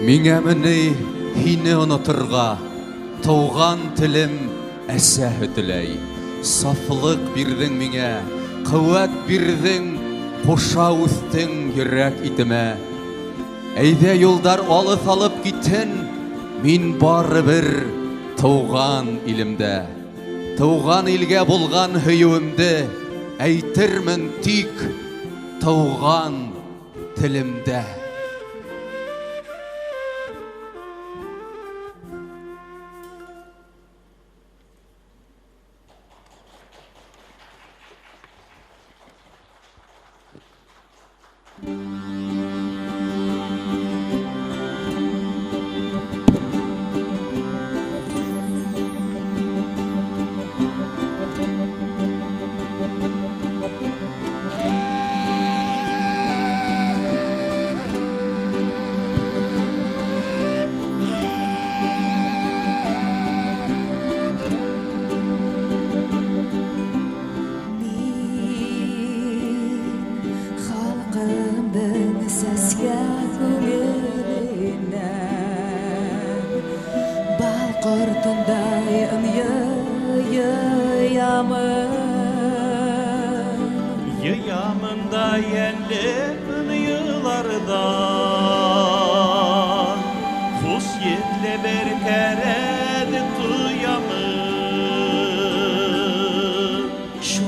Миңа мені хине ұнытырға, туған тілім әсә үтілей. Сафлық бирдің миңа, қуат бирдің, қоша үстің йөрәк итемә. Әйдә юлдар алып алып китен, мин бары бір туған илемдә. Туған илгә булган һөюемде әйтермен тик туған тілімдә. Yıyamında yenlemin yıllardan Kus yetle bir keredi tuyamın Şu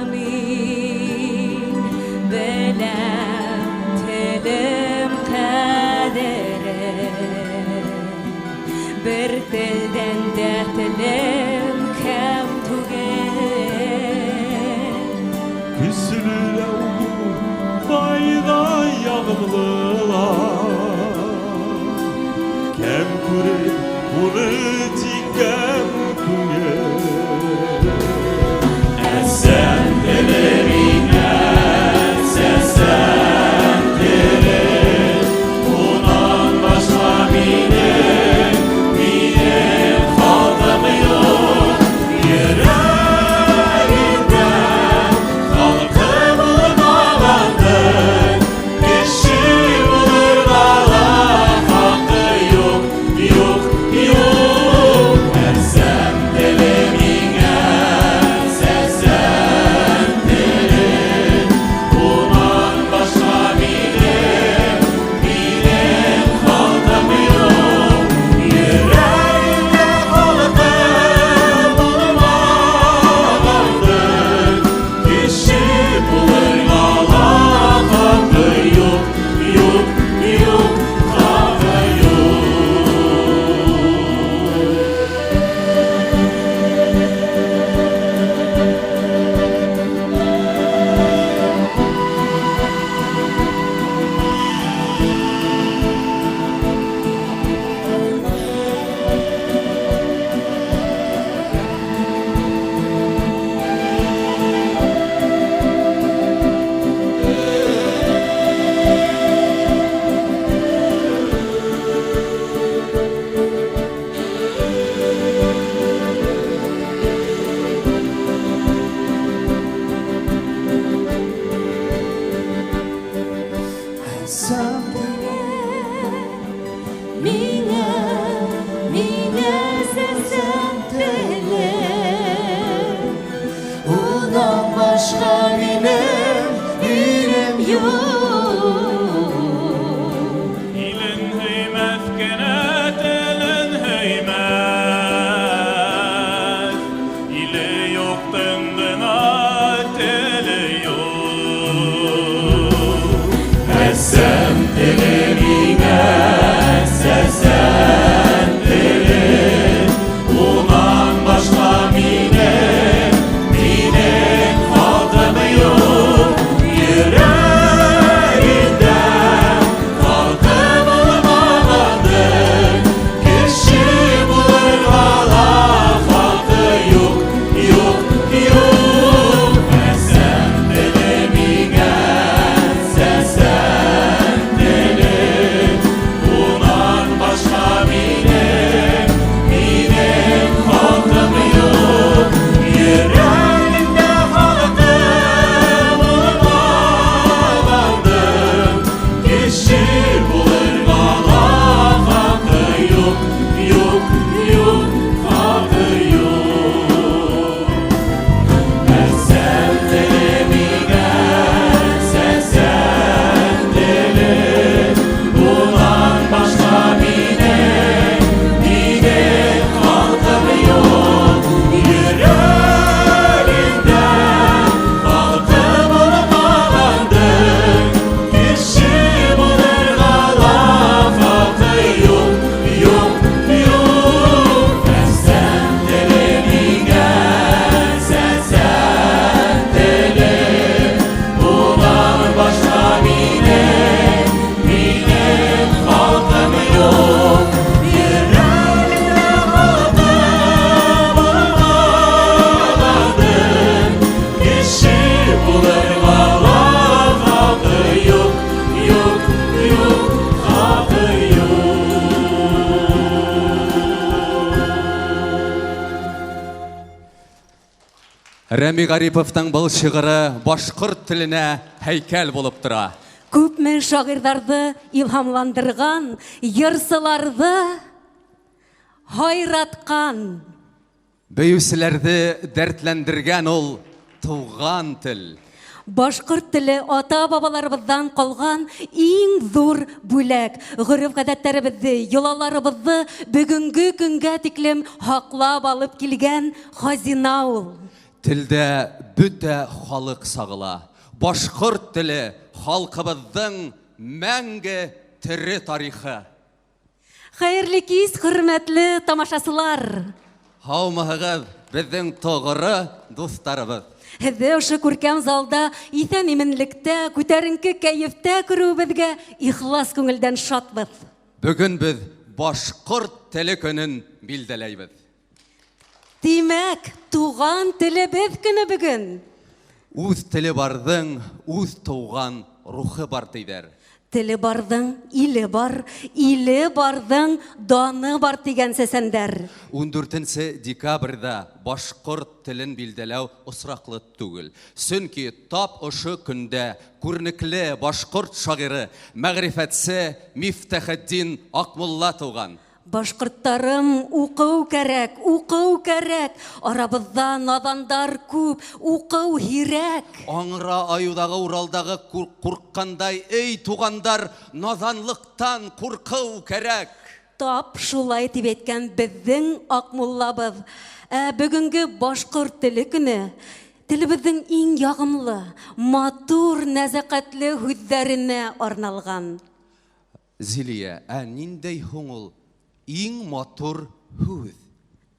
amin belem telim kadere Bir telden de telim kem Küsülür fayda yağmlılar Kem kure bunu tikem kure Esen delerine sesen deler Bundan başka benim kaldım yok Başka benim yok İlin hıymet kenet elin hıymet İli yok dındınat eli yok Essem dilimine sesen dilim Ulan başka minem kaldım yok yüreğinden Kalkıp olmamadın Kişi bulur valla farkı yok Yok yok Sen dilimine sesen dilim Рәми Гариповтың бұл шығыры башқұрт тіліне һәйкәл болып тұра. Күпме шагыйрьләрне илһамландырган, йырсыларны хайраткан. Бөюсілерді дәртләндірген ол туған тіл. Башкорт теле ата-бабаларыбыздан калган иң зур бүләк. Гырыф-гадәтләребезне, йолаларыбызны бүгенге көнгә тиклем хаклап алып килгән хазина ул. Тілдә бүтә халық сағыла. Башқұрт тілі халқыбыздың мәңгі тірі тарихы. Хәерле кис, хөрмәтле тамашасылар. Хаумыгыз безнең тоғыры дустарыбыз. Һеҙҙе ошо күркәм залда иҫән-именлектә, күтәренке кәйефтә күреүебеҙгә ихлас күңелдән шатбыҙ. Бүгін біз башқұрт тілі көнін билдәләйбез. Тимәк, туған телебеҙ көне бөгөн. Үз тілі барҙың, үз туған рухы бар тейҙәр. Теле барҙың, иле бар, иле барҙың, даны бар тигән сәсәндәр. 14 декабрьдә башқұрт тілін билдәләү осраҡлы түгел. Сөнки тап ошо көндә күрнекле башқұрт шағиры, мәғрифәтсе Мифтахетдин Аҡмулла туған. Башҡорттарым, уҡыу кәрәк, уҡыу кәрәк. Арабыҙҙа наҙандар күп, уҡыу һирәк. Аңра аюдағы Уралдағы ҡурҡҡандай, эй туғандар, наҙанлыҡтан ҡурҡыу кәрәк. Тап шулай тип әйткән беҙҙең Аҡмуллабыҙ. Бөгөнгө башҡорт теле көне телебеҙҙең иң яғымлы, матур, нәзәҡәтле һүҙҙәренә арналған. Зилия, ниндәй һуң ул иң матур һүҙ?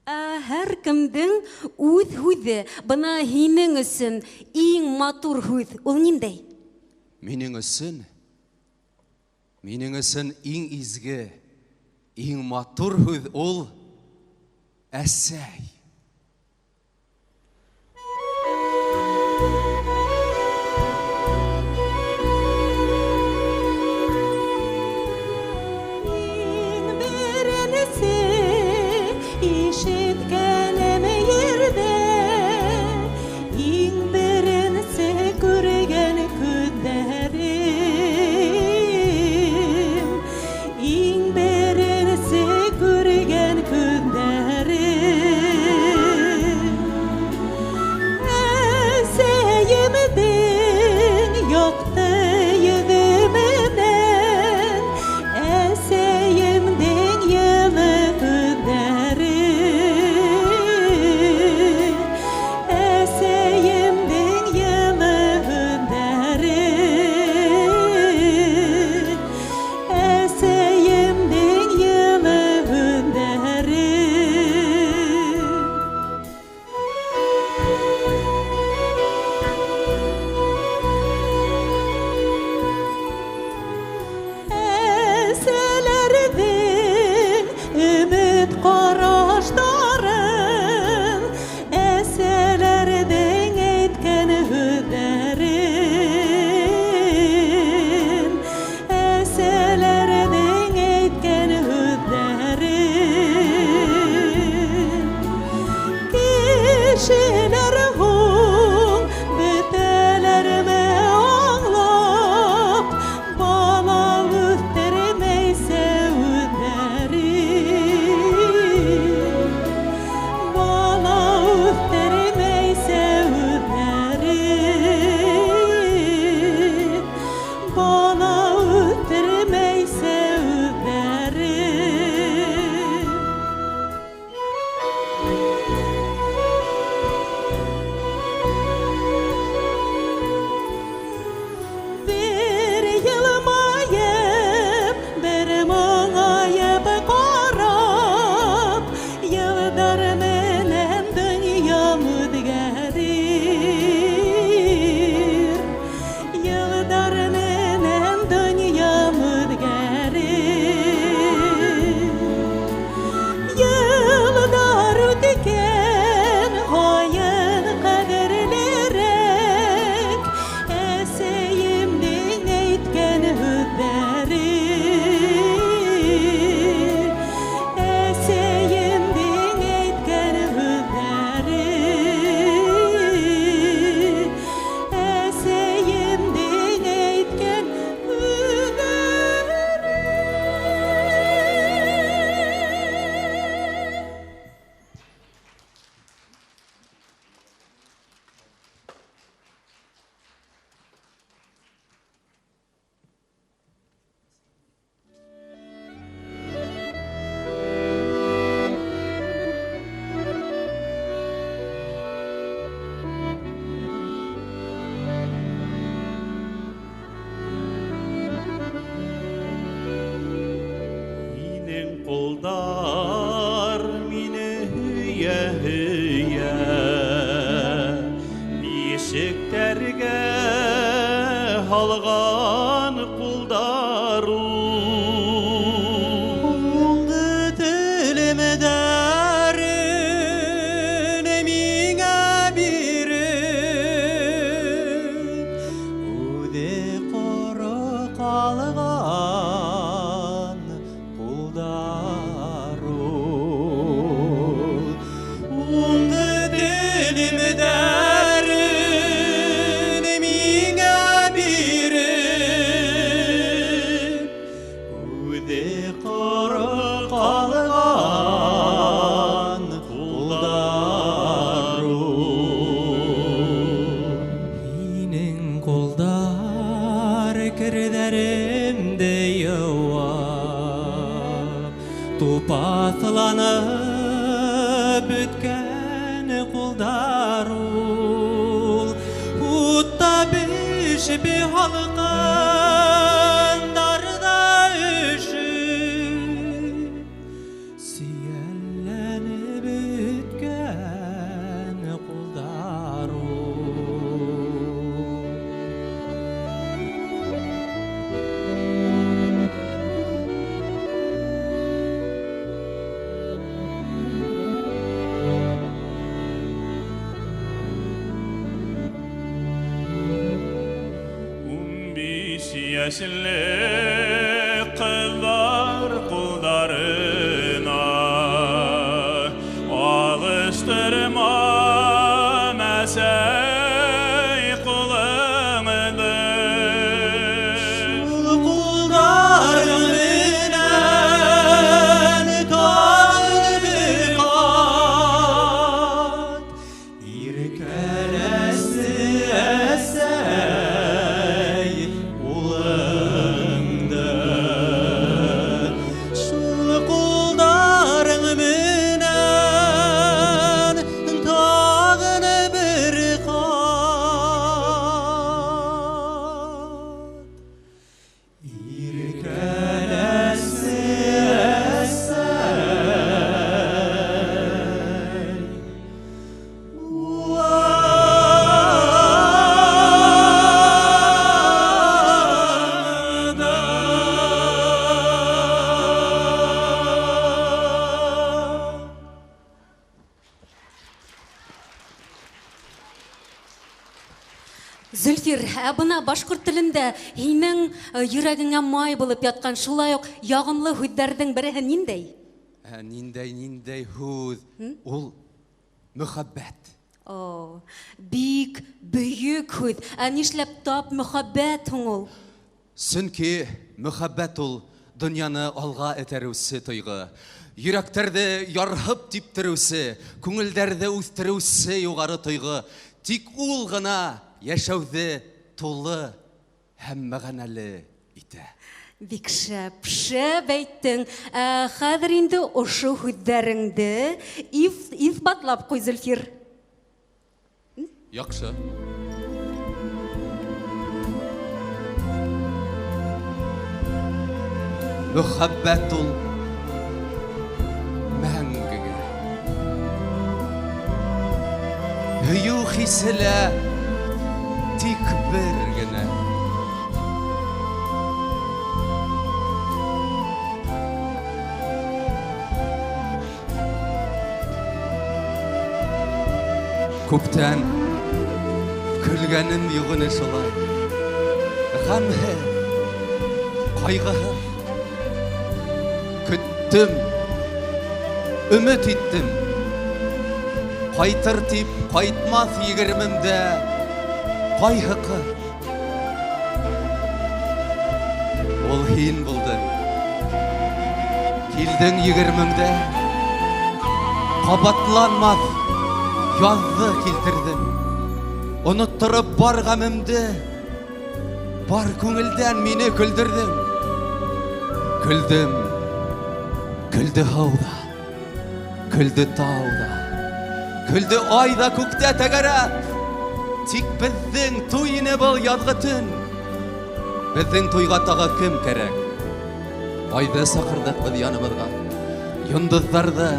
Һәр кемдең үҙ һүҙе. Бына һинең өсөн иң матур һүҙ. Ул ниндәй? Минең өсөн иң изге, иң матур һүҙ ул әсәй. İşitkənim yerdə, iň birinsi görgən kündərim, iň birinsi görgən kündərim. қолдару Оңды тілімдәрін меңа беріп, Өде құры қалған қолдару. Оңды тілімдәрін меңа беріп, Өде құры қалған қолдару. Менің қолдар кірдәрімді еуап, Тупатланып өткен қолдару. Утта бішіпі халқандарда үшіп, Сүйелленіп өткен қолдару. Яшілік қыздар қолдарына алыштырма мәсәй қолыңды. Қолдарың менен тағы бір қат, Еркелесі әсәй ұлыңды. Шул қолдарың менен тағы бір қат, Еркелесі әсәй ұлыңды. Зөлфир, бына башқұрт тілінде һинең йөрәгеңә май булып яткан шулай ук ягымлы һүҙҙәрҙең береһе ниндәй? Ниндәй һүҙ? Ул мөхәббәт. О, бик бөйөк һүҙ. Нишләп тап мөхәббәт һуң ул? Сөнки мөхәббәт ул дөньяны алға этәреүсе тойғы. Йөрәктәрҙе ярһып типтереүсе, күңелдәрҙе үҫтереүсе юғары тойғы. Тик ул ғына йәшәүҙе тулы һәм мәғәнәле итә. Бик шәп әйттең. Хәҙер инде ошо һүҙҙәреңде иҫбатлап ҡуй, Зөлфир. Яҡшы. Мөхәббәт ул мәңгегә. Һөйөү хисе лә тик бер генә. Күптән көлгәнем юғыны шулай. Ғәмһе, ҡайғыһы. Көттөм, өмөт иттем. Ҡайтыр тип, ҡайтмаҫ егермемдә. Ҡайһы ҡыҙ? Ул һин булдың. Килдең егермемдә. Ҡабатланмаҫ яҙҙы килтерҙем. Оноттороп бар ғәмемде. Бар күңелдән мине көлдөрҙөң. Көлдөм. Көлдө һыуҙа. Көлдө тауҙа. Көлдө айҙа күктә тәгәрәп. Тик беҙҙең туй ине был яҙғы төн. Беҙҙең туйға тағы кем кәрәк? Айҙы саҡырҙыҡ беҙ яныбыҙға. Йондоҙҙарҙы,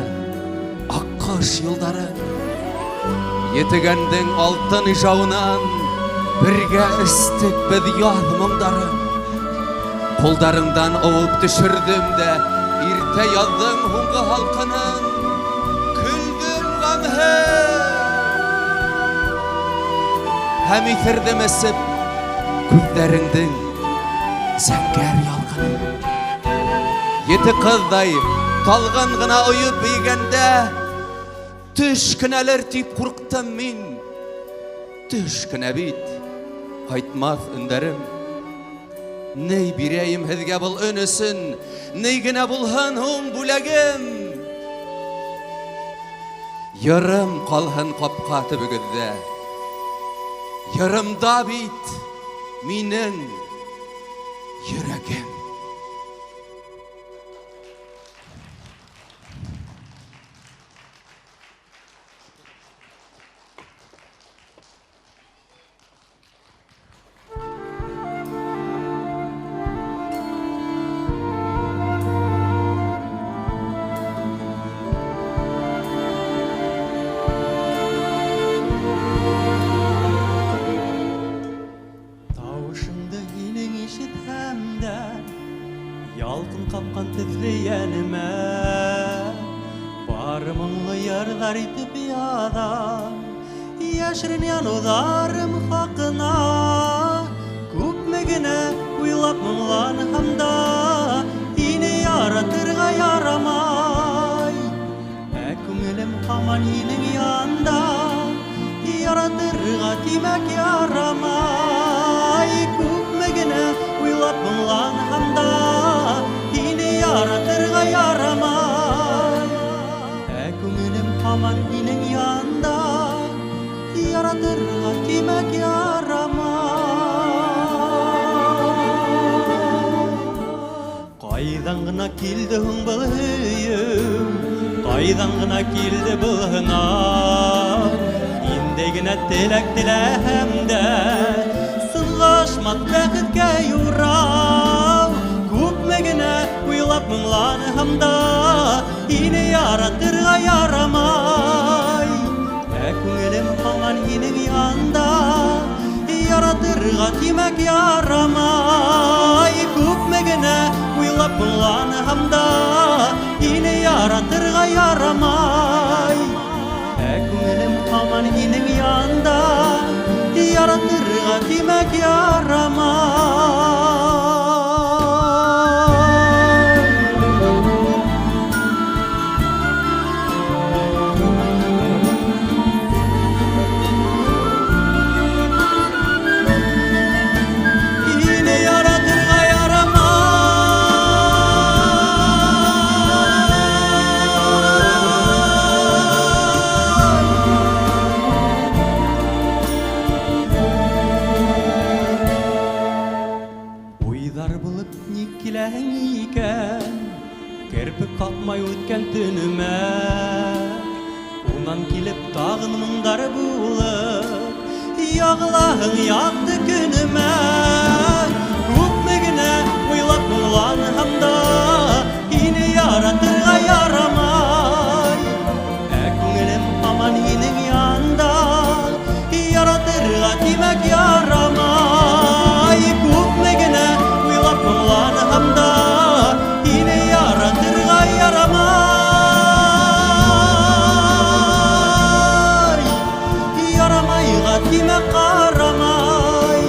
аҡҡош юлдары. Етегәндең алтын ижауынан бергә эстек беҙ яҙ моңдары. Kollarından ovup düşürdüm de irte yazdım hunga halkının küldüm gamhe hem itirdim esip küzlerinden zenger yalgının yeti kızday talgın gına uyup beygende düşküneler tip kurktum min düşküne bit haytmaz ünderim ney bireyim hizge bul önüsün ney gine bulhan hun bulegim yarım kalhın kapkatı bügüdde yarımda bit minin yüreğim. Tavuşыңды інің işitemde Yalqın kapkan tizleyenime Barımınlı yarlar itip yadan Yaşırın yanılarım hakkına Kupmegine uylap mınglan hamda Yine yaratırga yaramay Ekümülüm haman yinin yanda Yaratırga timek yaramay Kupmegine uylap mınglan hamda Yine yaratırga yaramay Ekümülüm haman yinin yanda Yaratırga timek yaramay Qaydan gına kildi hun бұл hüyüm Qaydan gına kildi бұл hına Indegine telek tilehemde Sınlaşmat bäxitke yurav Kupmegine uylap mınglan hamda Yine yaratırga yaramay Eküngülüm haman yinin yanda Yaratırga timek yaramay Kupmegine uylap mınglan hamda Yine yaratırga yaramay Eküngülüm haman yinin yanda Yaratırga timek yaramay Yine yaratırga Uydar bulup nikilen iken Kerpik kalkmay ötken tünüme Unan kilip tağın mındar bulup Yağlahın yaktı günüme Kupmegine uylap mınglan hamda Yine yaratırga yaramay Eküngülüm haman yinin yanda Yaratırga timek yaramay Kupmegine uylap mınglan hamda Yine yaratırga yaramay Yaramayga timek qaramay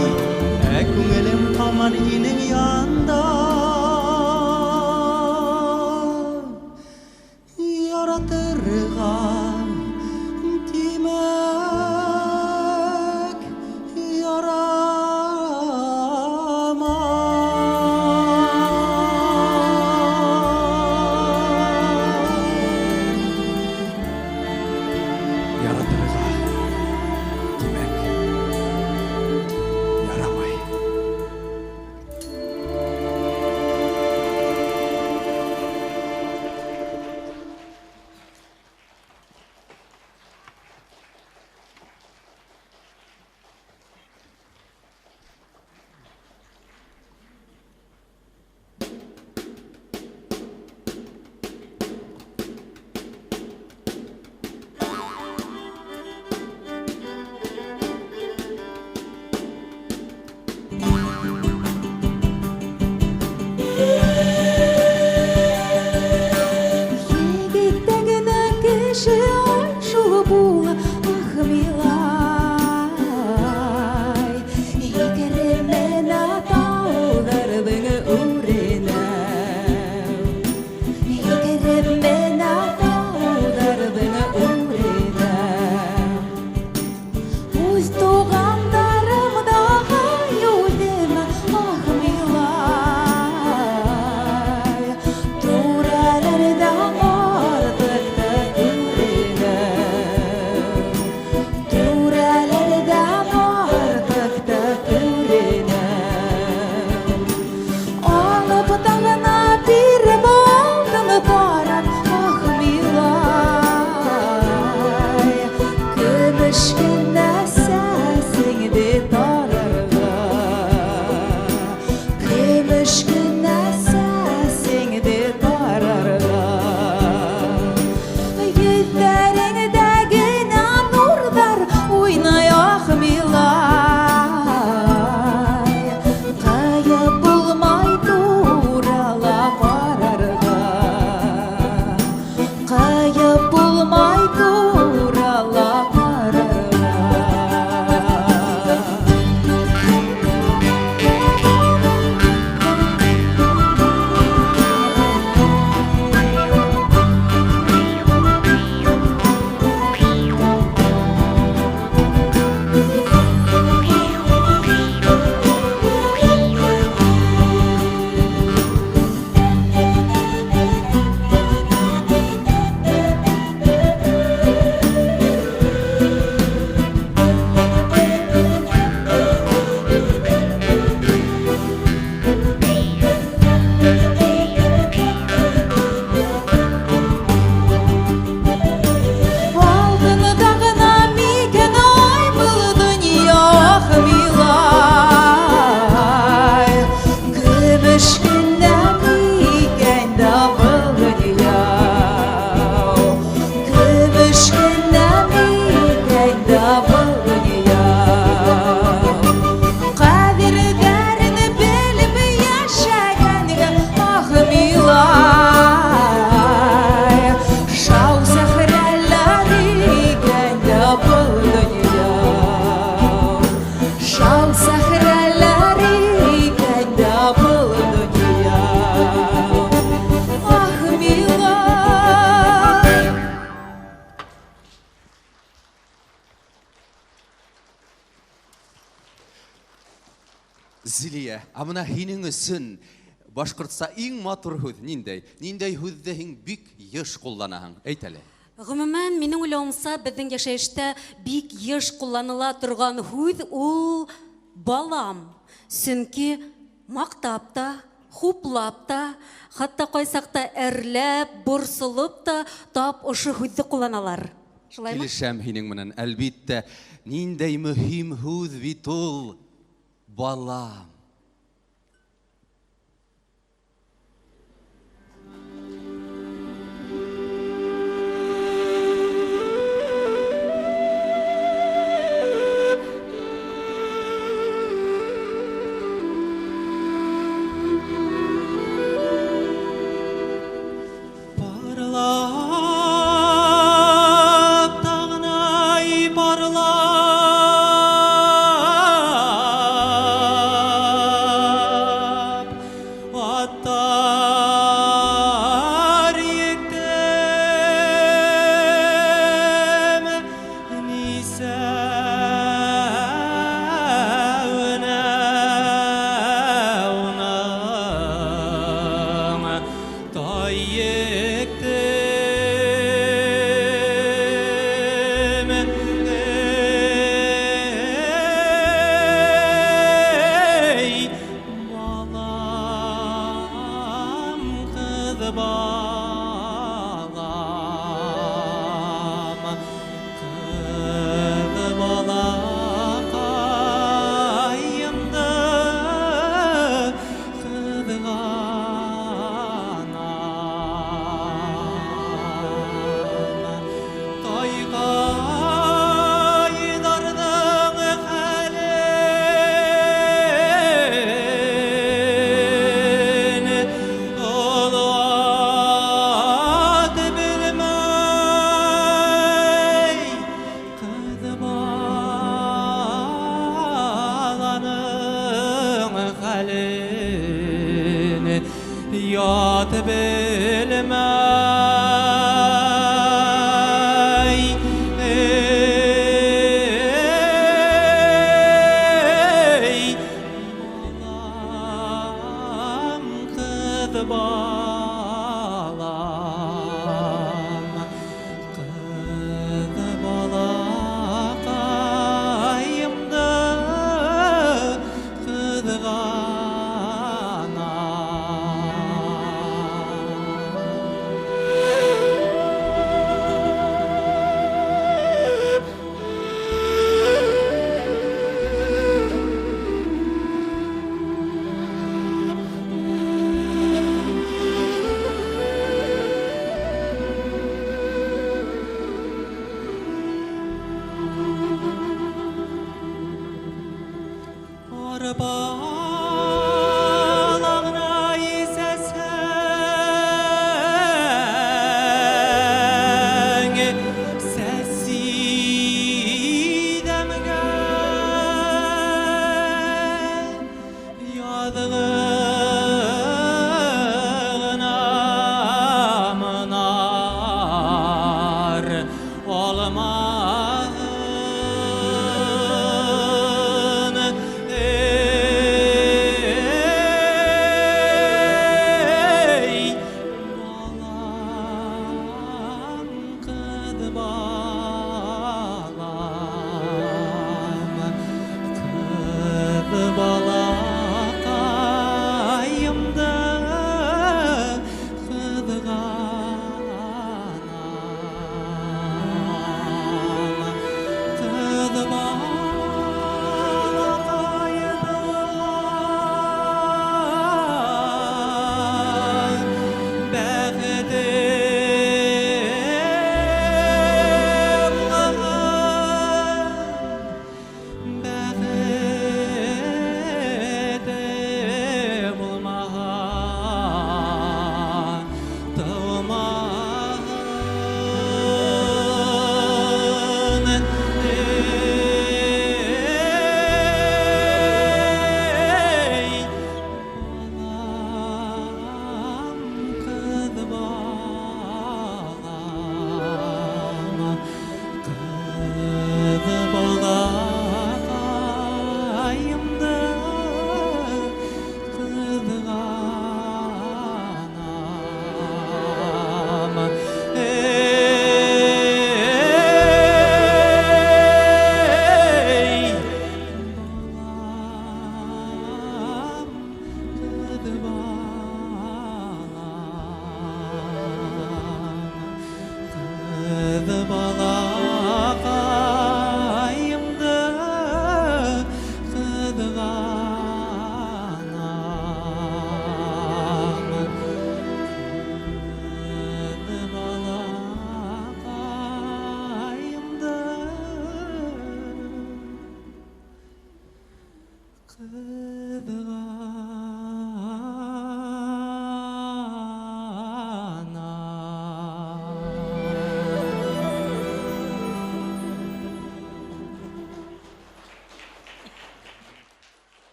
Зилия, амына һинең өсөн башкортса иң матур һүз ниндәй? Ниндәй һүзде һин бик еш кулланаһың? Әйт әле. Гомумән, минең уйлавымса, безнең яшәештә бик еш кулланыла торган һүз ул балам. Сөнки мактап та, хуплап та, хатта кайсакта әрләп, борсылып та тап ошо һүзне кулланалар. Шулаймы? Килешәм һинең менән, әлбиттә, ниндәй мөһим һүз бит ул балам. Parlap tağnay parlap attar yektem nisavna unam tayyektem ey balam kız balam kız balakayımdı kızganam Toygaydardың хәлен Олат белмәй Кыз баланың хәлен Ят белмәй Ey balam kız balam kız balakayımdı kızganam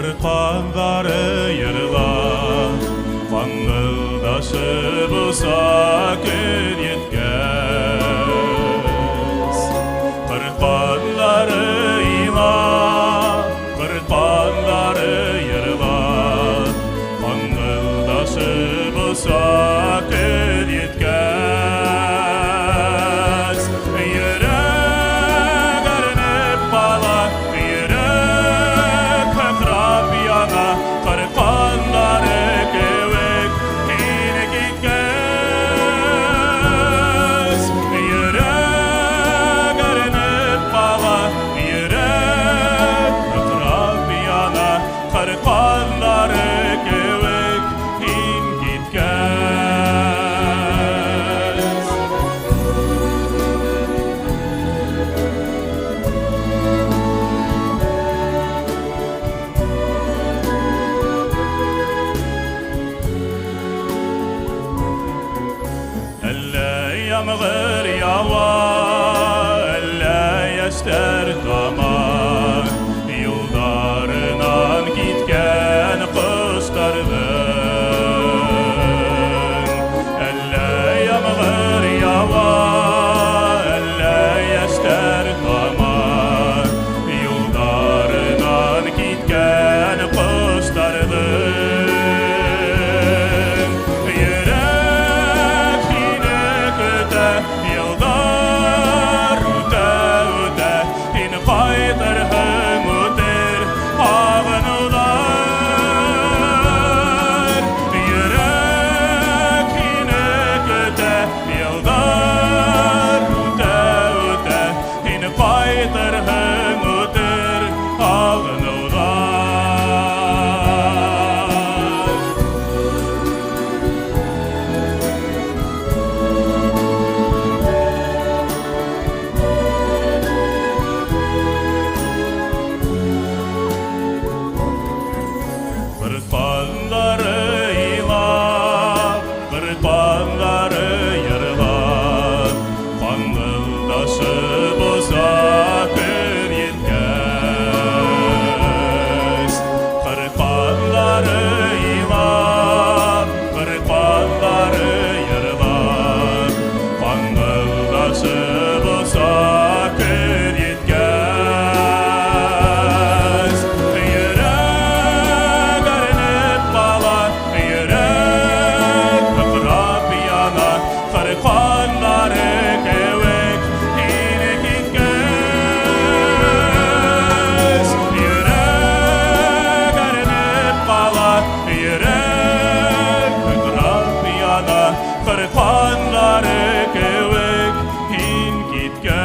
Kırkanları yırla, Kangıldaşı bulsa gün yetkez. Kırkanları ila, Kırkanları yırla, Kangıldaşı bulsa gün yetkez. Yürek erinip bala, yürek kıkrap yana, Kırkanları kevik hine gitmez. Yürek erinip bala, yürek kıkrap yana, Kırkanları kevik hine gitmez. Eller yağmur yağar, eller yaşlar damar. Yollarından gitken kuşlardan. Eller yağmur yağar, eller yaşlar damar. Yollarından gitken kuşlardan. Yürek yine köte, yıllar öte öte, yine kaydır hım öter ağınılar. Yürek yine köte, yıllar öte öte, yine kaydır hım öter ağınılar. Kırpanları ila, kırpanları yırla, Kangıldaşı boza gün yetkez. Kırpanları ila, kırpanları yırla, Kangıldaşı boza gün yetkez. Yürek erinip bala, yürek kıkrap yana, Kırkanları kevik hine gitmez. Yürek erinip bala, yürek kıkrap yana, Kırkanları kevik hine gitmez.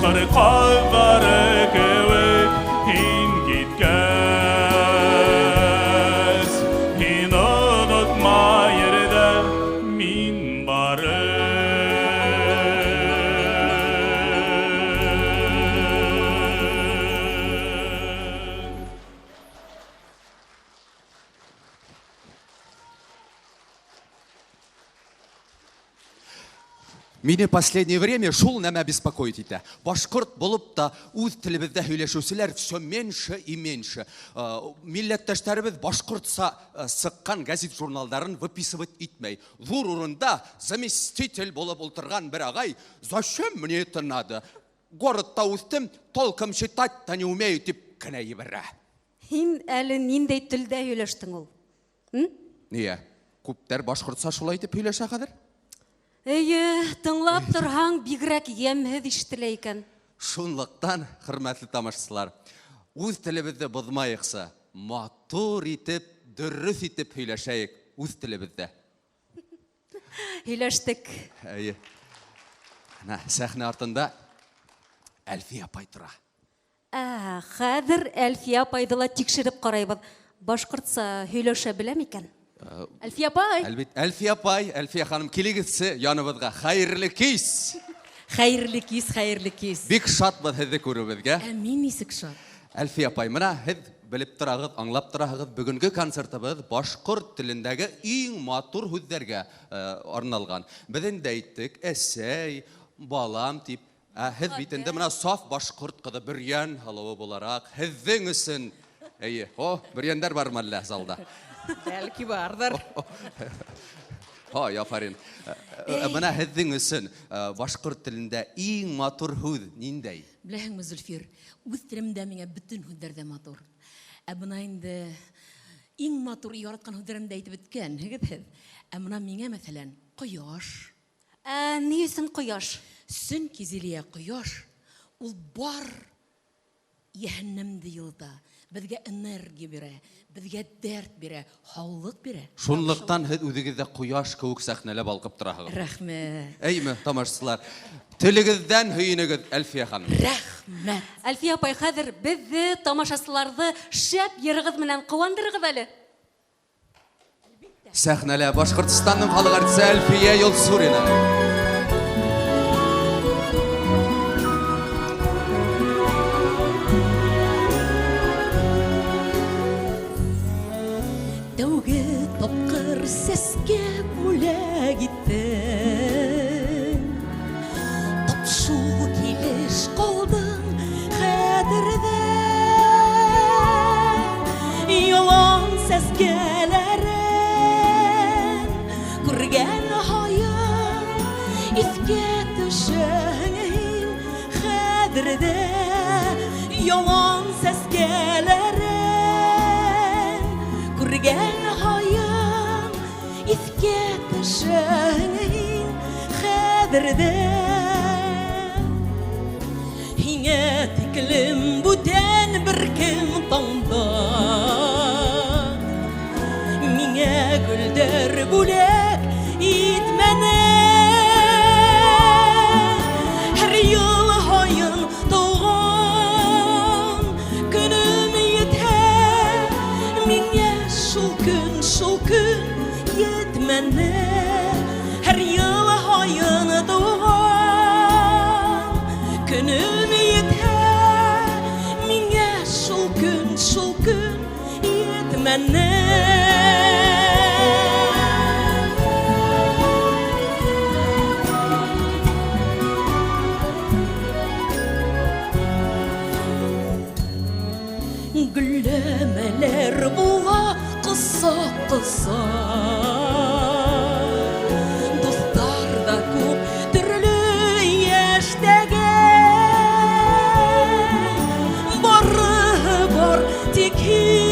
Kırkanları kevik hine gitmez. Hine unutma yerde min barım. Меня последнее время шул нәмә беспокоить итә. Башкорт булып та үз телебездә һөйләшүчеләр все меньше и меньше. Милләттәшләребез башкортса сыккан газет журналдарын выписывать итмәй. Зур урында заместитель булып ултырган бер агай, зачем мне это надо? Городта үстем, толком читать-то не умею дип кенә ебәрә. Һин әле ниндәй телдә һөйләштең ул? Нигә? Күптәр башкортса шулай дип һөйләшә хәзер? Әйе, тыңлап торһаң бигрәк ямһез ишетелә икән. Шунлыктан, хөрмәтле тамашачылар, үз телебезне бозмайыкса, матур итеп, дөрес итеп һөйләшәйек үз телебездә. Һөйләштек. Әйе. Ана сәхнә артында Әлфия апай тора. Хәзер Әлфия апайды ла тикшереп карайбыз. Башкортса һөйләшә белә микән? Әлфия апай. Әлбәттә, Әлфия апай, Әлфия ханым, килегезсе яныбызга. Хәерле кис. Хәерле кис, хәерле кис. Бик шатбыз һезне күрүебезгә. Мин нисек шат. Әлфия апай, менә һез белеп торагыз, аңлап торагыз, бүгенге концертыбыз башкорт телендәге иң матур һүзләргә арналган. Без инде әйттек, әсәй, балам дип Һез бит инде менә саф башкорт кызы Бөрьян халавы буларак һезнең өчен. Әйе, Бөрьяндар бармы әллә залда? Бәлки бардыр. Яфарин. Менә һезнең өчен башкорт телендә иң матур һүз ниндәй? Беләһеңме, Зөлфир, үз телемдә миңа бөтен һүзләр дә матур. Бына инде иң матур яраткан һүзләремдә әйтеп беткән, һегез. Менә миңа мәсәлән, кояш. Ни өчен кояш? Сөнки Зилия кояш, ул бар яһәннәмде йылыта. Безгә энергия бирә, безгә дәрт бирә, һаулык бирә. Шунлыктан һез үзегездә кояш кебек сәхнәләп алкып торасыз. Рәхмәт. Әйме, тамашачылар. Телегездән һөйенегез, Әлфия ханым. Рәхмәт. Әлфия апай, хәзер безне тамашачыларны шәп йырыгыз менән куандырыгыз әле. Сәхнәлә Башкортстанның халык артисты Әлфия Юлсурина. Тәүге тапкыр сәскә бүләк иттең. Тапшу килеш калдың хәтердә. Ялан сәскәләрен күргән һайын искә төшәң хәтердә. Ялан сәскәләрен күргән һайын искә төшәң хәтердә. Һиңә тиклем бүтән бер кем таңда миңә гөлдәр бүләк итмәне. Һәр ел һайын туган көнем етә миңә шул көн етмәне. Һәр ел һайын туган көнем етә миңә шул көн етмәне. Güllemeler buğa kısa Dostlar da көп türlü yaştege Barı var tekin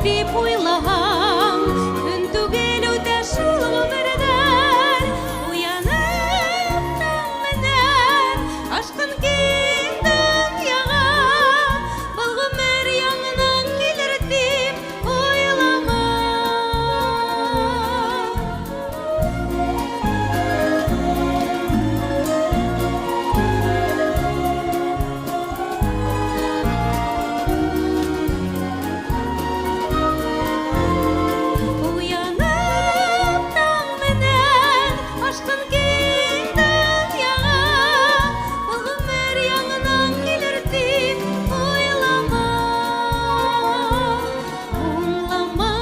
дип уйлаган, күн түгел үтә шул гомердән. Уянып таң менән, ашкын киң дөньяга, был гомер яңадан килер дип уйламам. Уянып таң менән, ашкын киң дөньяга, был гомер яңадан килер дип уйламам. Уңламам.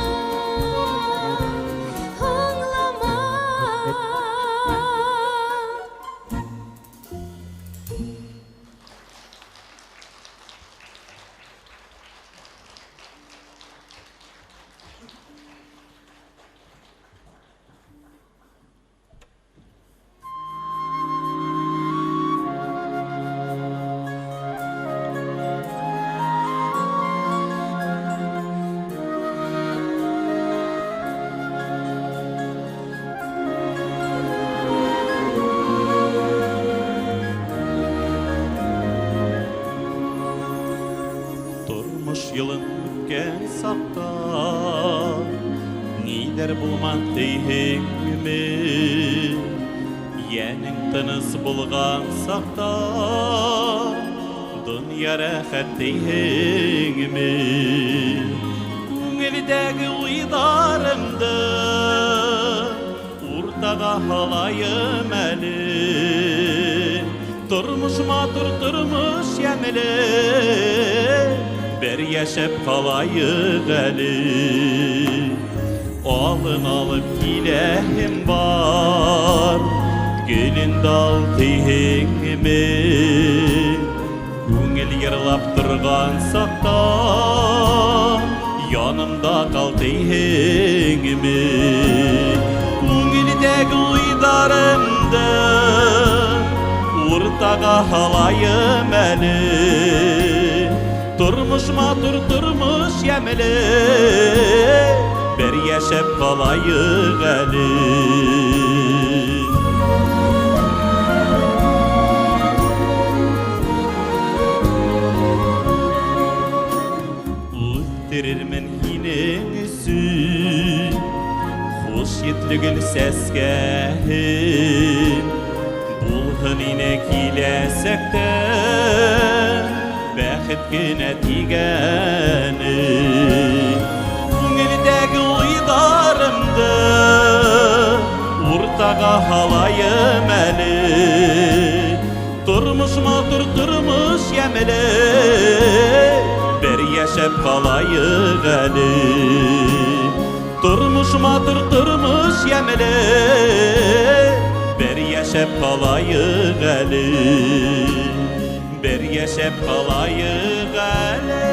Turmuş yılın ötken sakta Nider bulman deyhengimi Yenin tınız bulgan sakta Dünya rahat deyhengimi Күңелдәге уйдарымды Уртага халайым әлі Turmuş матур, turmuş yəmili Bir yaşap kalayıq əli Alın alıp giləhim var Gülün dal teyhengimi Күңел yırlap durgan sakta Yanımda kal teyhengimi Күңелдәге uydarımdı Уртага халайым әлі Turmuş матур, turmuş yəmili Bir yaşap kalayıq əli Üsttirirmen hinin üsün Hoş yetlігіл сәскәһін Булғын ине киләсәкті Бәхет кенә тигәні Күңелдәге уйдарымды Уртага халайым әлі Turmuş матур, turmuş yəmili Bir yaşap kalayıq əli Turmuş matır, turmuş yəmili Bir yaşap kalayıq əli Bir yaşap kalayıq əli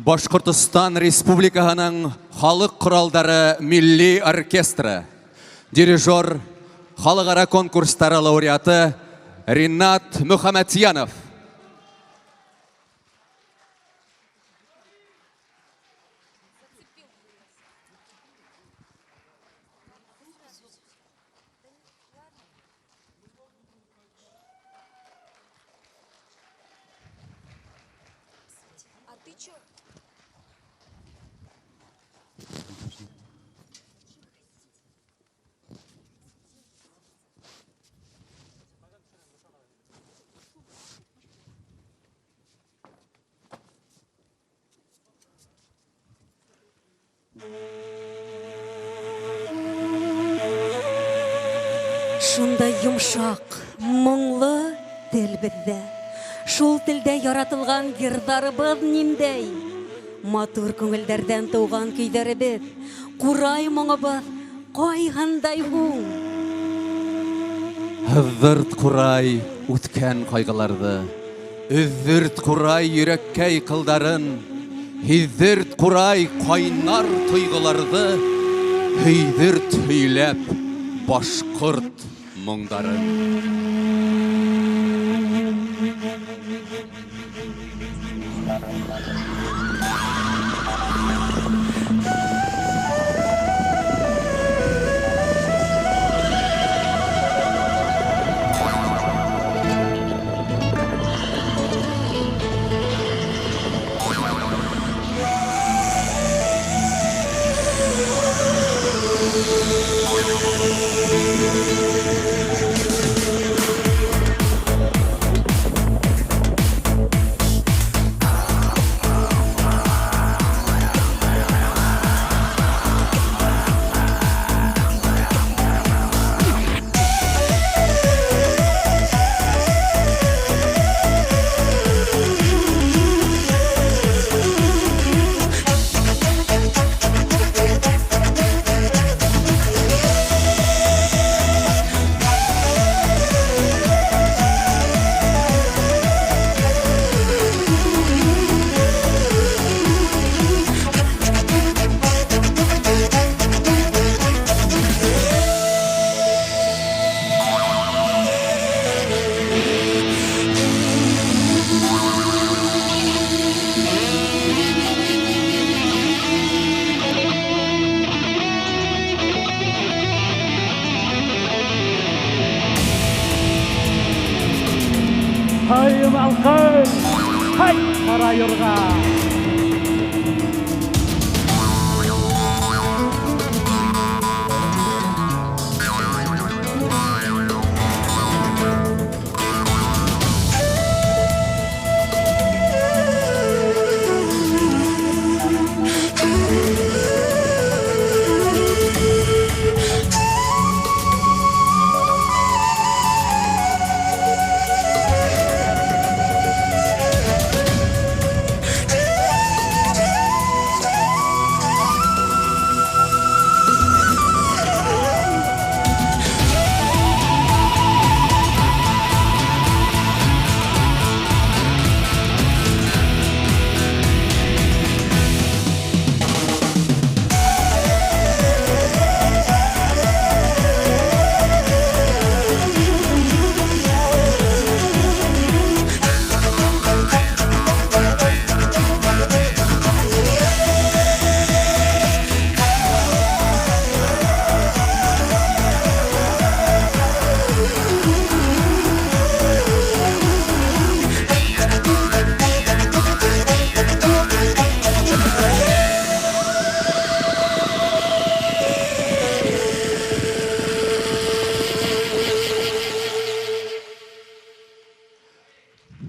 Башкортостан Республикаһының халык коралдары милли оркестры. Дирижер, халыкара конкурстары лауреаты Ринат Мөхәммәтьянов. Шундай йомшак, моңлы тел бездә. Шул телдә яратылган йырдарыбыз ниндәй? Матур күңелдәрдән туган көйләребез, курай моңыбыз кайгандай һуң. Хызырт курай үткән кайгыларды, Үззерт курай йөрәккәй кылдарын, Хизерт курай кайнар тойгыларды, Хизерт һөйләп башкорт моңдарын. Hayım halkım, hay Karayurga.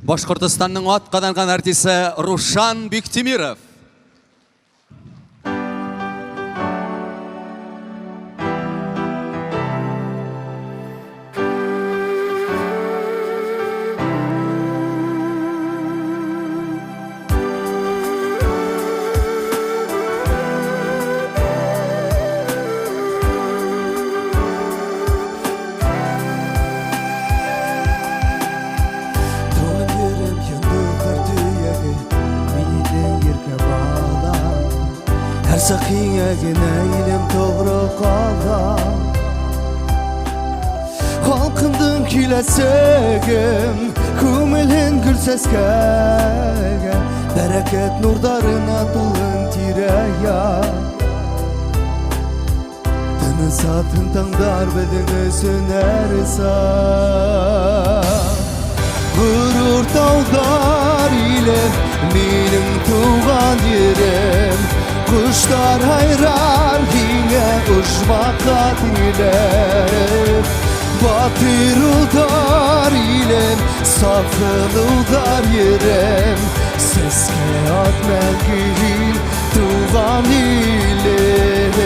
Башкортостанның атқаданған артисі Рушан Биктимиров. Yürek yandı kartı yagi, miniden yerke Kilesegine ilim doğru kalan Halkımdın kilesegim Kumilin gül seskege Bereket nurdarına dulun tireya Dını satın tangdar bedeni sönersa Gurur dağlar ile benim tuğan yerim Kuşlar hayrar yine uçmaka dilerim Batır udar ile safın udar yerim Seske atmergin tuğan ilim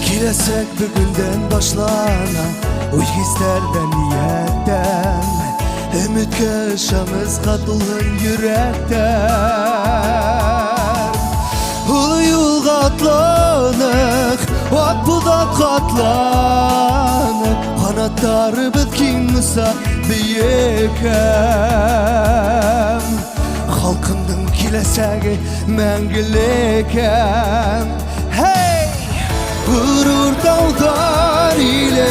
Kilesek bugünden başlana Uy hislerden niyetten Ümitke şamız katılın yürekten Ulu yul katlanık Ak budak katlanık Kanatları bitkin müsa biyekem Halkımdın kilesegi mengilekem Hey! Gurur dağlar ile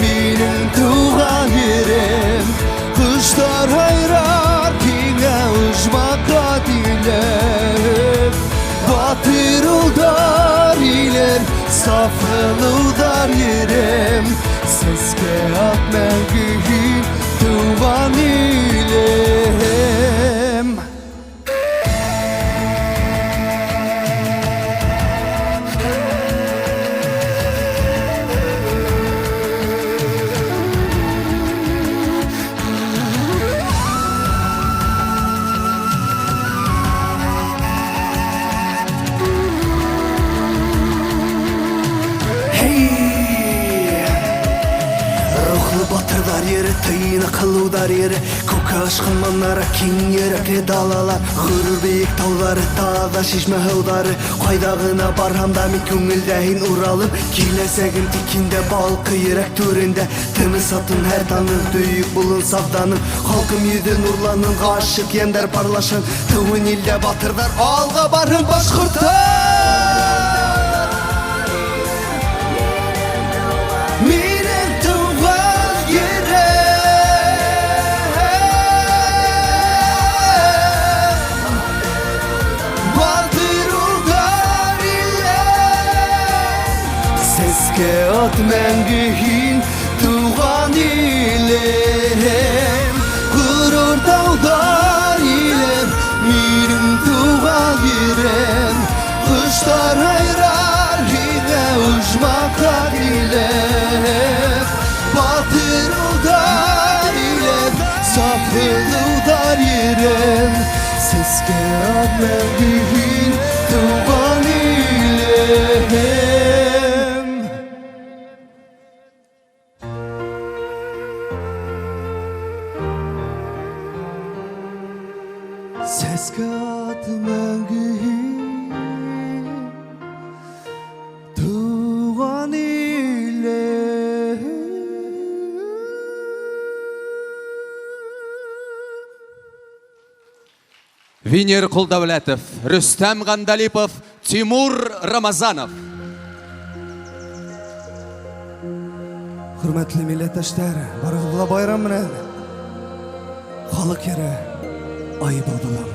benim tuğan yerim Kuşlar hayrar yine uçmaka dilerim Batır udar ile safın udar yerim Seske atmergin tuğan ilim Batırlar yeri, tıyına kıludar yeri Koku aşkın manlara, king yürekli dalalar Gurur büyük tağları, dağda şişme hıvdarı Kaydağına barhamda mi küngüldehin uralım Kilesegin tikinde, balkı yürek türünde Tını satın her tanır, büyük bulun savdanım Halkım yüzü nurlanın, aşık yender parlaşın Tığın ilde batırlar, alga barın başkurtar Seske atmengihin tuğan ilim Gurur dağlar ilim Mirim tuğan yerim Kuşlar hayrar yine uçmaka dilim Batır udar ilim Safır udar yerim Seske atmengihin tuğan ilim Seske atmengihin tuğan ilim Винер Кулдавлетов, Рустам Гандалипов, Тимур Рамазанов. Hürmetli milletdaşlar, barıqla bayram bilen Xalq yeri ayıp oldular.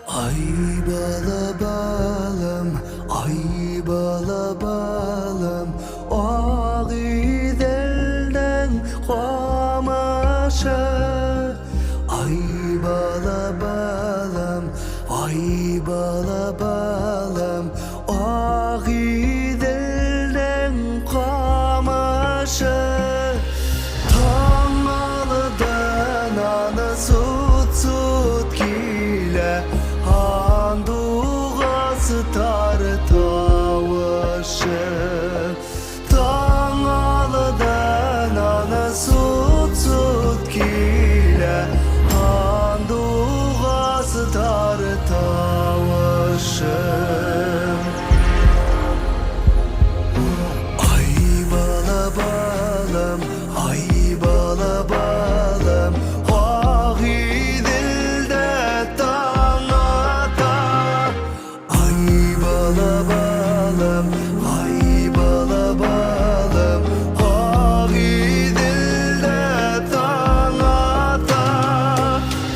Ay bala balım, ay bala balım Ağidelden qamaşa Ay bala balım, ay bala bala balım, ay bala balım. Ağidilde taң ata,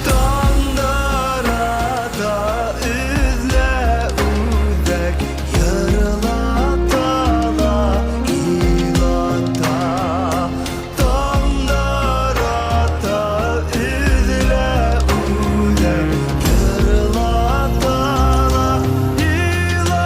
taңдар ata, üzle üzek, yırlatala, ilata. Taңдар ata, üzle üzek, yırlatala, ilata.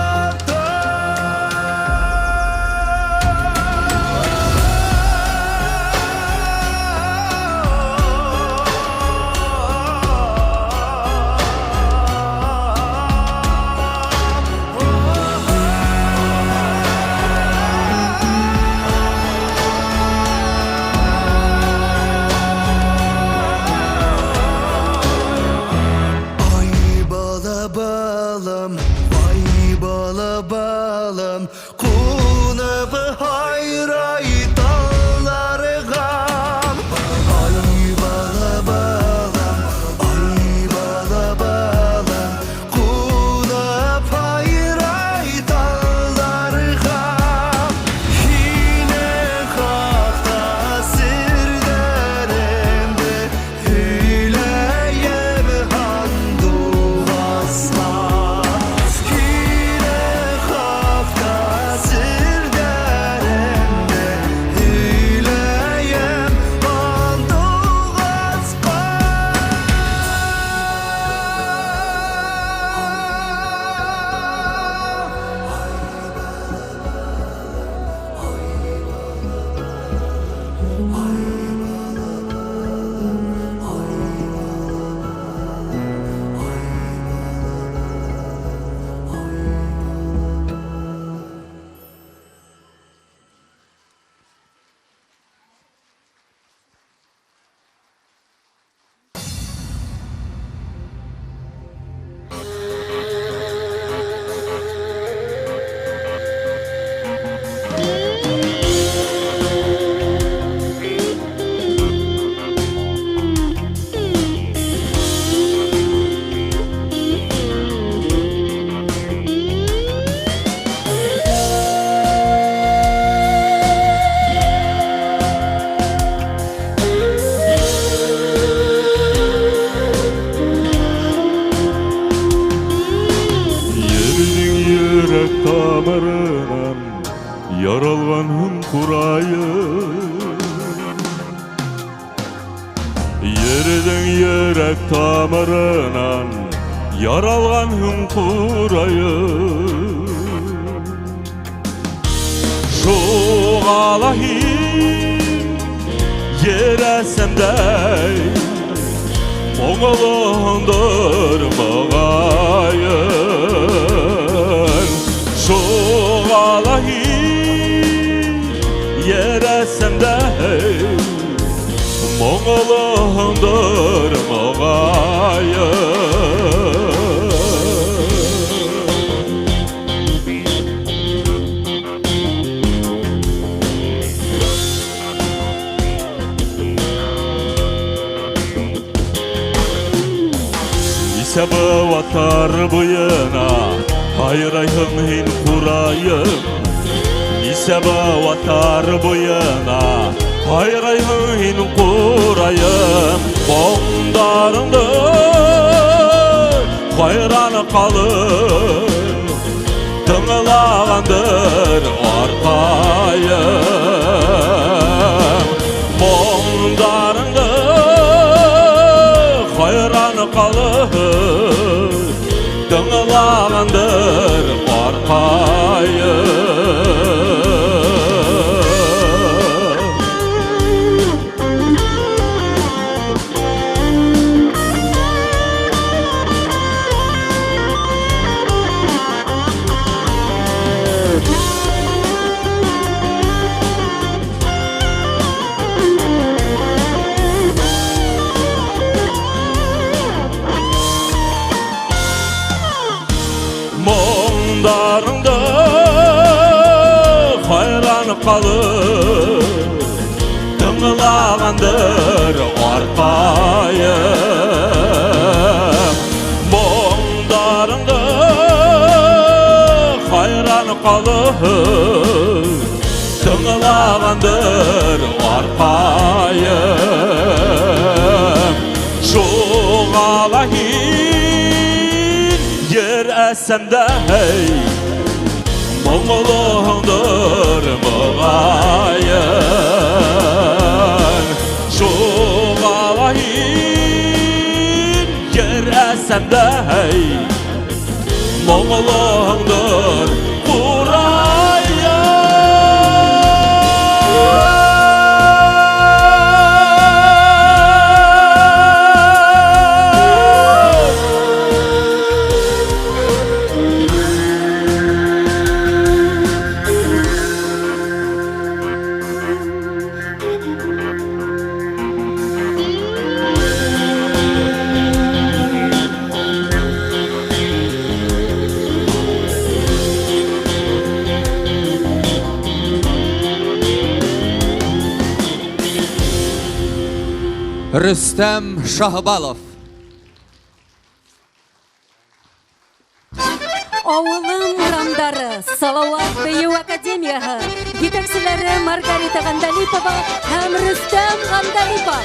Ay bala balım, ay bala balım. Kunıp hayray dalları gam. Ay bala balım, ay bala balım. Kunıp hayray dalları gam. Yine kalkta sirderimde, hüleyem handu asla. Yine kalkta sirderimde, hüleyem handu asla. Yerinin yürek damarından yaralgan hımkurayım. Yerinin yürek damarından yaralgan hımkurayım. Şu alahi yeresemdey oğulundur mağayın. Şu alahi yeresemdey oğulundur mağayın. Sebı vatar buyuna hayrayhım hin kurayım. Nisebe vatar buyuna hayrayhım hin kurayım. Bondarındı hayran kalır, tınlağandır arkayım. Bondarındı hayran kalır, tınlağandır arkayım. Mondarında hayran kalır, tınlağandır arkayım. Mondarında қалып тыңлағанdır арқайым жоғалайын ер әсемді мұңлығыңдыр мұғайын жоғалайын ер әсемді мұңлығыңдыр Rüstem Şahbalov. Ауылым ұрандары, Салауат Бейеу Академияғы, жетекшілері Маргарита Ғандалипова һәм Рүстем Ғандалипов.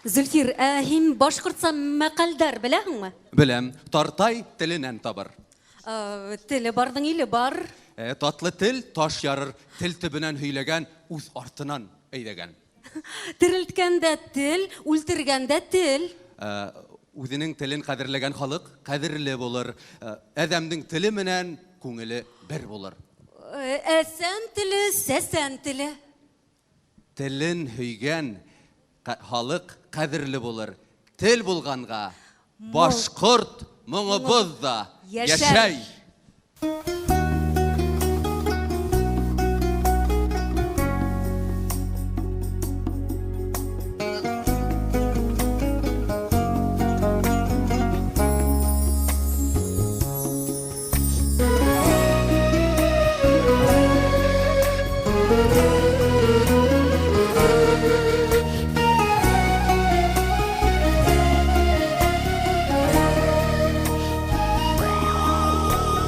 Зөлфир, һин башкортса мәкалдар беләһеңме? Білем, тартай тілінен табыр. Теле барның иле бар. Татлы тел таш ярыр, тел төбенән һөйләгән, үз артынан әйдәгән. Терелткәндә тел, үлтергәндә тел. Үзенең телен кадерләгән халык кадерле булыр. Адәмнең теле менән көңілі бір болыр. Әсән тілі, сәсән тілі. Тілін хүйген халық қадірлі болыр. Тіл болғанға башқұрт мұңыбыз да яшай.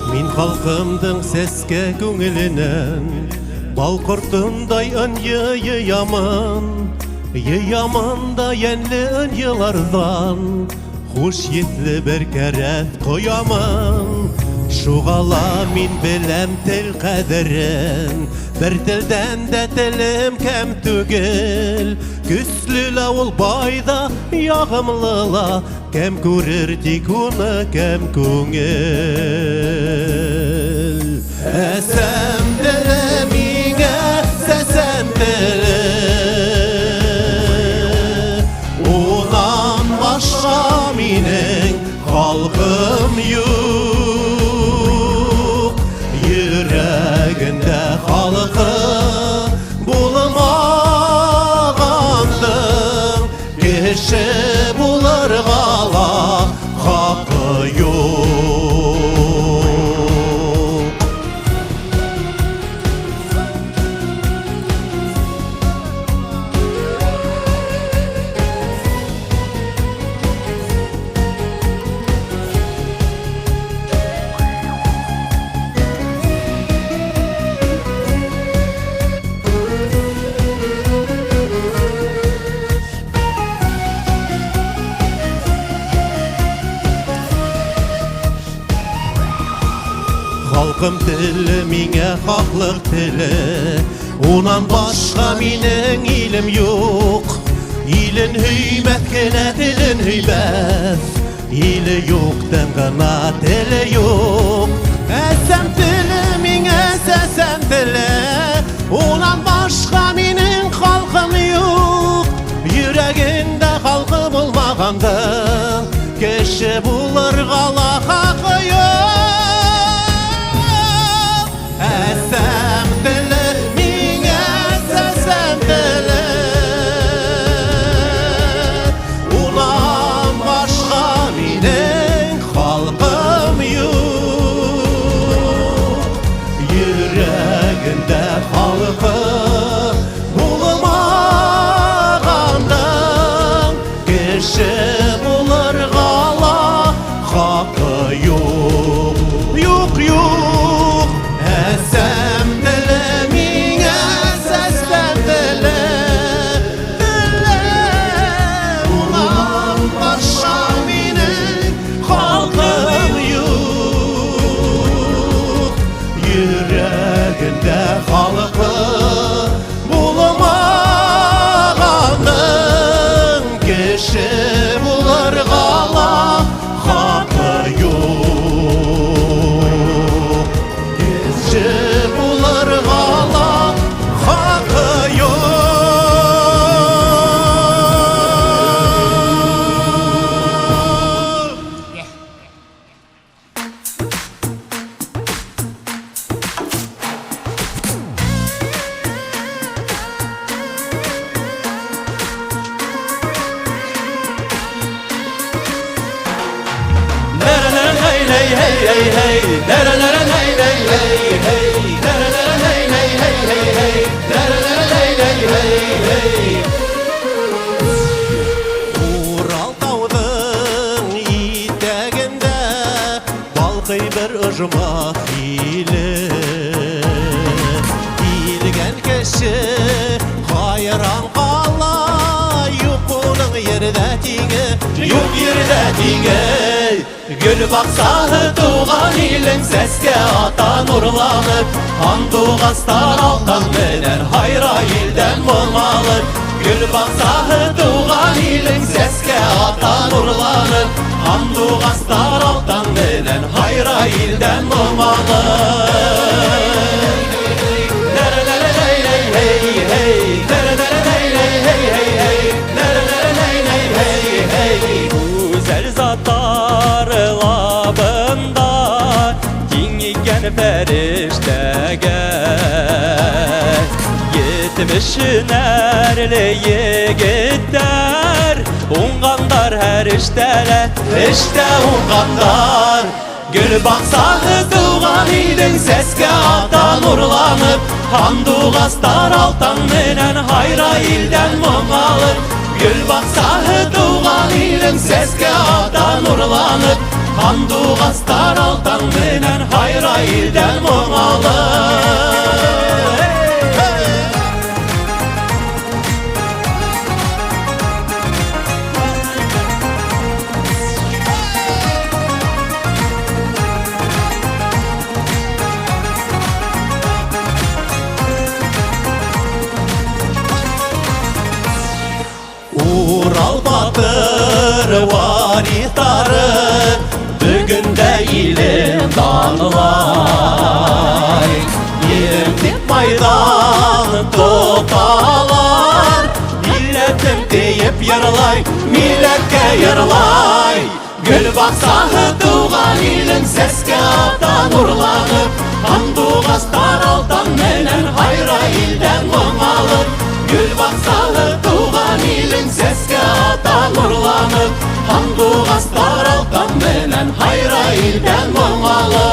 Мин халқымдың сәске көңілінен бал құртымдай үн йыямын, йыямын да йәнле үн йылардан хуш етлі бір кәрәт қоямын. Шуғала мин біләм тел қәдірін, бір тілдән дә тілім кәм түгел. Күслілі ул байда яғымлыла, кәм көрір тик уны кәм көңіл. Әсәм тілі миңә сәсән тілі, унан башқа минең халқым юк. Йөрәгендә халқы булмағандың, кеше булырға ла хақы юк. Халқым тілі миңә хақлық тілі, унан башқа минең илем юк. Илен һөймәт кенә телен һөймәс, иле юктан гына теле юк. Әсәм тілі миңә сәсән тілі, унан башқа минең халқым юк. Йөрәгендә халқы булмағандың, кеше булырға ла хақы юк. Әсәм тілі миңә сәсән тілі, унан башқа минең халқым юк. Йөрәгендә халқы булмағандың, кеше булырға ла хақы юк. Юк, юк. Әсәм тілі миңә сәсән тілі, унан башқа минең халқым юк. Йөрәгендә халқы булмағандың, кеше булырға ла хақы юк. Кеше булырға ла хақы юк. Урал таудың итәгендә балқый бір ұжмақ иле. Илген кеше қайран қала, юк оның ердә тиңе, юк ердә тиңе. Гүл бақсаны туған илің сәскә ата нұрланып, антуғастар алтан менен хайра илден мұң алып. Gül baksağı tuğan ilin seske atan urlanıp Anduğastar altan menen hayra ilden mumalı Güzel zatlar labında Dingigen feriştege Yetmişin erli yigitler Unganlar her iştele İşte unganlar Gül baksağı tuğan ilin seske atan urlanıp Anduğastar altan menen hayra ilden mumalı Gül baksağı tuğan ilin seske atan urlanıp Anduğastar altan menen hayra ilden mumalı Ural Batır varihtarı Bugün de ilim danılay Yemdik maydan tutalar Milletim deyip yarılay Milletke yarılay Gül baksağı tuğan ilin seske atan urlanıp Anduğastar altan menen hayra ilden mumalı Gül baksağı tuğan ilin seske atan urlanıp Anduğastar altan menen hayra ilden mumalı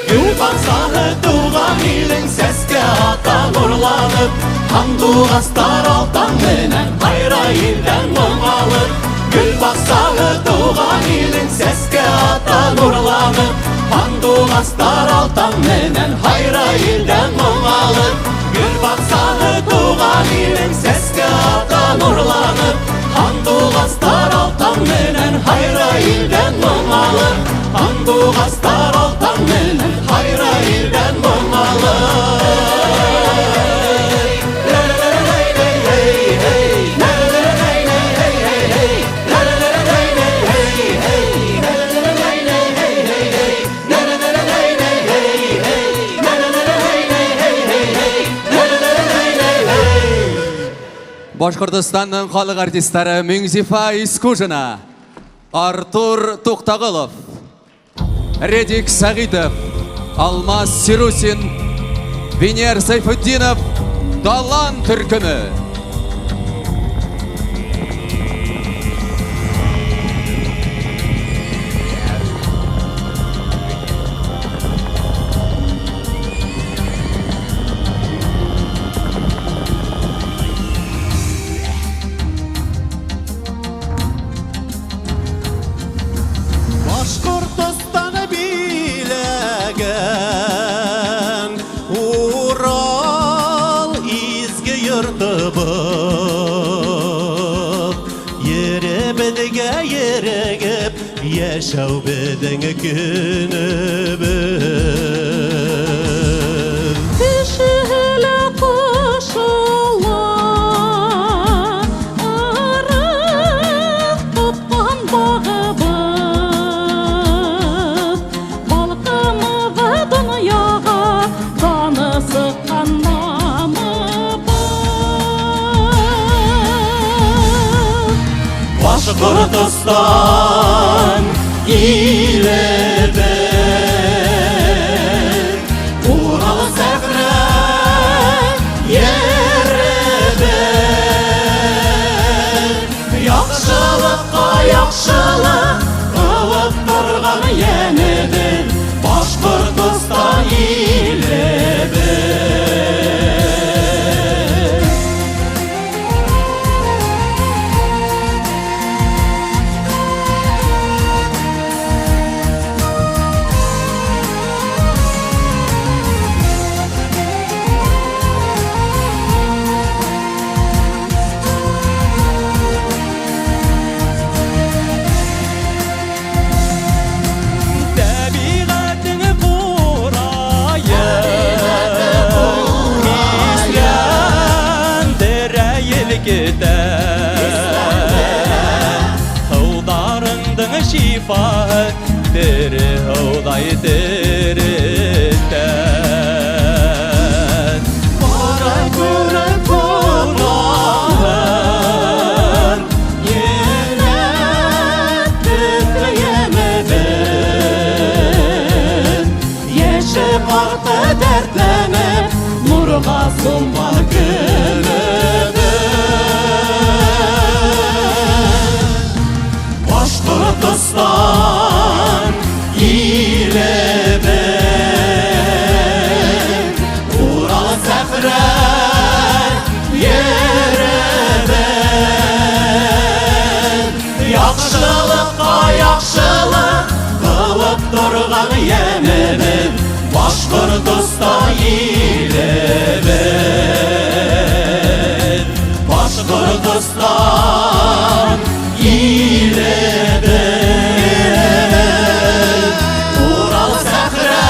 Gül baksağı tuğan ilin seske atan urlanıp Anduğastar altan menen hayra ilden mumalı Gül baksağı tuğan ilin seske atan urlanıp Anduğastar altan menen hayra ilden mumalı Gül baksağı tuğan ilin seske atan urlanıp Anduğastar altan menen hayra ilden mumalı Anduğastar altan menen hayra ilden mumalı Башкортостанның халық артистлары Меңзифа Искужина, Артур Туқтағылов, Редик Сағитов, Алмаз Сирусин, Венер Сайфуддинов, Далан Түркімі. Башкортостанı bilegen Ural izgi yurtımız Yere bedige yeregip Yaşav bedin günümüz Düşüle koşula arık tutkan bağımız Balkımı ve dünyaya kanı sıkan namımız Bашкортостан ile ben Ural sefre yere ben Yakşılıkka yakşılık kılıp durgan yeniden Bашкортостан ile ben şifa Dere hıvday deritten Koray koray konar Yere titreyemeden Yeşe kartı dertlenip Nurga sunma gülüdür Başkortostan ile ben Ural sefre yere ben Yakşılıkka yakşılık kılıp durgan yememin Başkortostan ile ben Başkortostan ile ben Ural sefre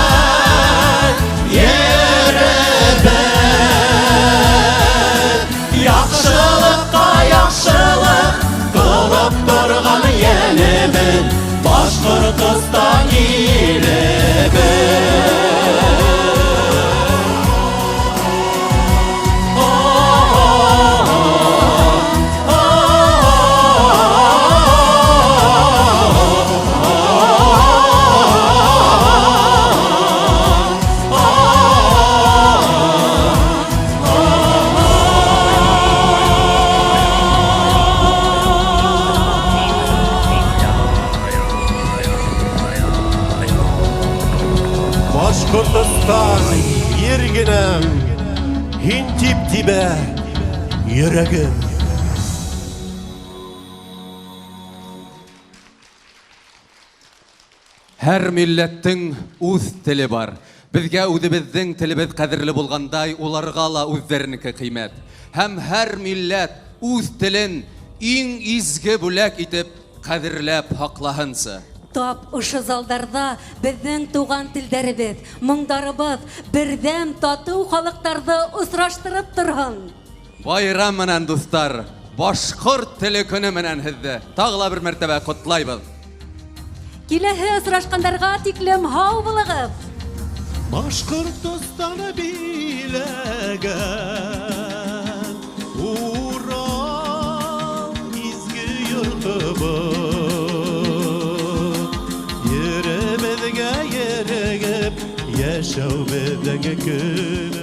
yere ben Yakşılıkka yakşılık kılıp durgan yenemin Başkortostan ile ben Başkortostan yerginem Hintip dibe yüreğim Her milletin uz tili var. Bizge o'zimizning tilimiz qadrli bo'lganday, ularga la o'zlariniki qiymat. Hem her millet o'z tilin eng izgi bo'lak etib qadrlab haqlahansa. Тап ұшы залдарда біздің туған тілдерібіз, мұңдарыбыз бірден тату халықтарды ұсыраштырып тұрған. Bayram менен достар, башқұрт тілі күні менен хізді. Тағыла бір мәртебе құтлайбыз. Келесі ұсырашқандарға тиклем хау бұлығыз. Başkortostan bilegen Ural izgi yurtımız Yeremezge yeregip Yaşav bedenge günü